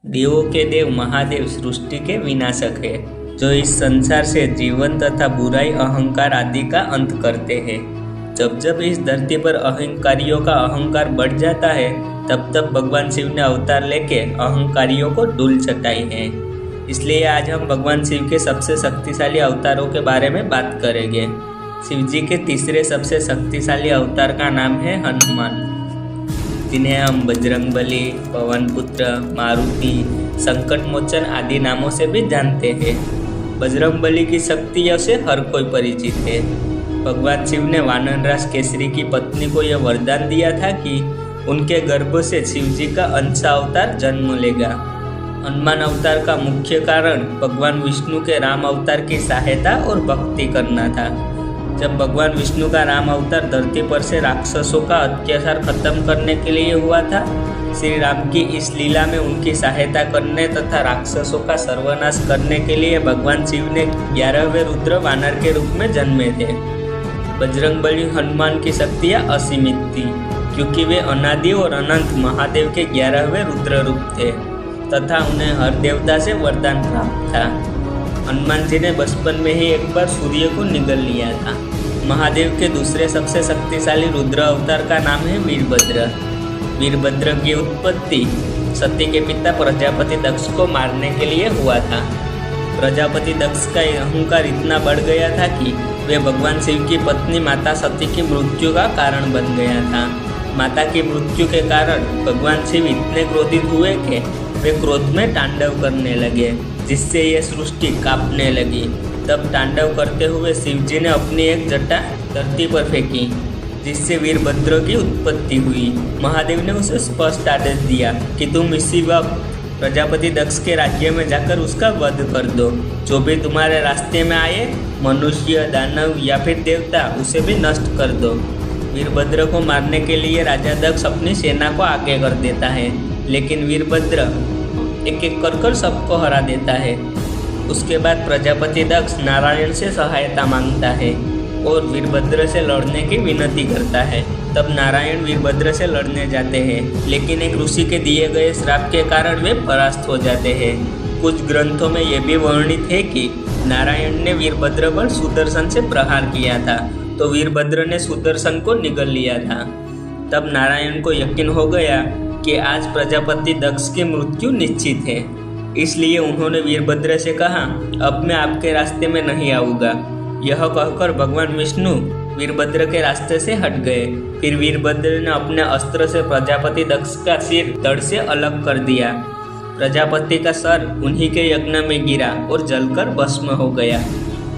देवों के देव महादेव सृष्टि के विनाशक है, जो इस संसार से जीवन तथा बुराई अहंकार आदि का अंत करते हैं। जब जब इस धरती पर अहंकारियों का अहंकार बढ़ जाता है, तब तब भगवान शिव ने अवतार लेके अहंकारियों को धूल चटाई है। इसलिए आज हम भगवान शिव के सबसे शक्तिशाली अवतारों के बारे में बात करेंगे। शिव जी के तीसरे सबसे शक्तिशाली अवतार का नाम है हनुमान, जिन्हें हम बजरंगबली, पवन पुत्र, मारुति, संकट मोचन आदि नामों से भी जानते हैं। बजरंगबली की शक्तियों से हर कोई परिचित है। भगवान शिव ने वानरराज केसरी की पत्नी को यह वरदान दिया था कि उनके गर्भ से शिव जी का अंशा अवतार जन्म लेगा। हनुमान अवतार का मुख्य कारण भगवान विष्णु के राम अवतार की सहायता और भक्ति करना था। जब भगवान विष्णु का राम अवतार धरती पर से राक्षसों का अत्याचार खत्म करने के लिए हुआ था, श्री राम की इस लीला में उनकी सहायता करने तथा राक्षसों का सर्वनाश करने के लिए भगवान शिव ने 11वें रुद्र वानर के रूप में जन्मे थे। बजरंगबली हनुमान की शक्तियाँ असीमित थी, क्योंकि वे अनादि और अनंत महादेव के 11वें रुद्र रूप थे तथा उन्हें हर देवता से वरदान प्राप्त था। हनुमान जी ने बचपन में ही एक बार सूर्य को निगल लिया था। महादेव के दूसरे सबसे शक्तिशाली रुद्र अवतार का नाम है वीरभद्र। वीरभद्र की उत्पत्ति सती के पिता प्रजापति दक्ष को मारने के लिए हुआ था। प्रजापति दक्ष का अहंकार इतना बढ़ गया था कि वे भगवान शिव की पत्नी माता सती की मृत्यु का कारण बन गया था। माता की मृत्यु के कारण भगवान शिव इतने क्रोधित हुए कि वे क्रोध में तांडव करने लगे, जिससे यह सृष्टि कांपने लगी। तब तांडव करते हुए शिव जी ने अपनी एक जटा धरती पर फेंकी, जिससे वीरभद्र की उत्पत्ति हुई। महादेव ने उसे स्पष्ट आदेश दिया कि तुम इसी वक्त प्रजापति दक्ष के राज्य में जाकर उसका वध कर दो। जो भी तुम्हारे रास्ते में आए, मनुष्य, दानव या फिर देवता, उसे भी नष्ट कर दो। वीरभद्र को मारने के लिए राजा दक्ष अपनी सेना को आगे कर देता है, लेकिन वीरभद्र एक एक कर सबको हरा देता है। उसके बाद प्रजापति दक्ष नारायण से सहायता मांगता है और वीरभद्र से लड़ने की विनती करता है। तब नारायण वीरभद्र से लड़ने जाते हैं, लेकिन एक ऋषि के दिए गए श्राप के कारण वे परास्त हो जाते हैं। कुछ ग्रंथों में यह भी वर्णित है कि नारायण ने वीरभद्र पर सुदर्शन से प्रहार किया था, तो वीरभद्र ने सुदर्शन को निगल लिया था। तब नारायण को यकीन हो गया कि आज प्रजापति दक्ष की मृत्यु निश्चित है, इसलिए उन्होंने वीरभद्र से कहा, अब मैं आपके रास्ते में नहीं आऊँगा। यह कहकर भगवान विष्णु वीरभद्र के रास्ते से हट गए। फिर वीरभद्र ने अपने अस्त्र से प्रजापति दक्ष का सिर धड़ से अलग कर दिया। प्रजापति का सर उन्हीं के यज्ञ में गिरा और जलकर भस्म हो गया।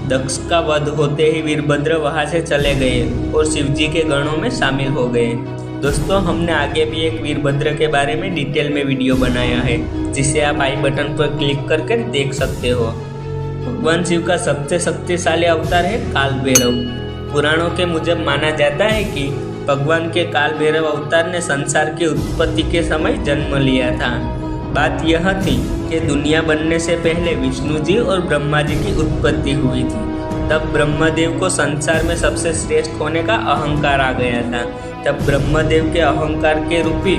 दक्ष का वध होते ही वीरभद्र वहां से चले गए और शिवजी के गणों में शामिल हो गए। दोस्तों, हमने आगे भी एक वीरभद्र के बारे में डिटेल में वीडियो बनाया है, जिसे आप आई बटन पर क्लिक करके देख सकते हो। भगवान शिव का सबसे शक्तिशाली अवतार है काल भैरव। पुराणों के मुजब माना जाता है कि भगवान के काल भैरव अवतार ने संसार की उत्पत्ति के समय जन्म लिया था। बात यह थी कि दुनिया बनने से पहले विष्णु जी और ब्रह्मा जी की उत्पत्ति हुई थी। तब ब्रह्मदेव को संसार में सबसे श्रेष्ठ होने का अहंकार आ गया था। तब ब्रह्मदेव के अहंकार के रूपी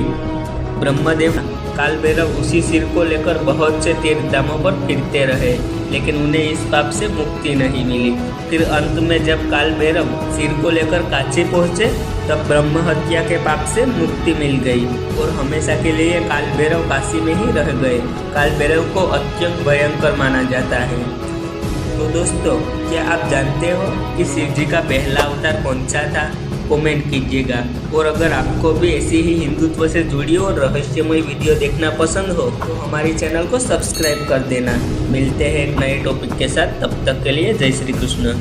ब्रह्मदेव काल भैरव उसी सिर को लेकर बहुत से तीर्थधामों पर फिरते रहे, लेकिन उन्हें इस पाप से मुक्ति नहीं मिली। फिर अंत में जब काल भैरव सिर को लेकर काशी पहुँचे, तब ब्रह्म हत्या के पाप से मुक्ति मिल गई और हमेशा के लिए काल भैरव काशी में ही रह गए। काल भैरव को अत्यंत भयंकर माना जाता है। तो दोस्तों, क्या आप जानते हो कि शिव जी का पहला अवतार कौन सा था? कमेंट कीजिएगा। और अगर आपको भी ऐसी ही हिंदुत्व से जुड़ी और रहस्यमय वीडियो देखना पसंद हो, तो हमारी चैनल को सब्सक्राइब कर देना। मिलते हैं एक नए टॉपिक के साथ, तब तक के लिए जय श्री कृष्ण।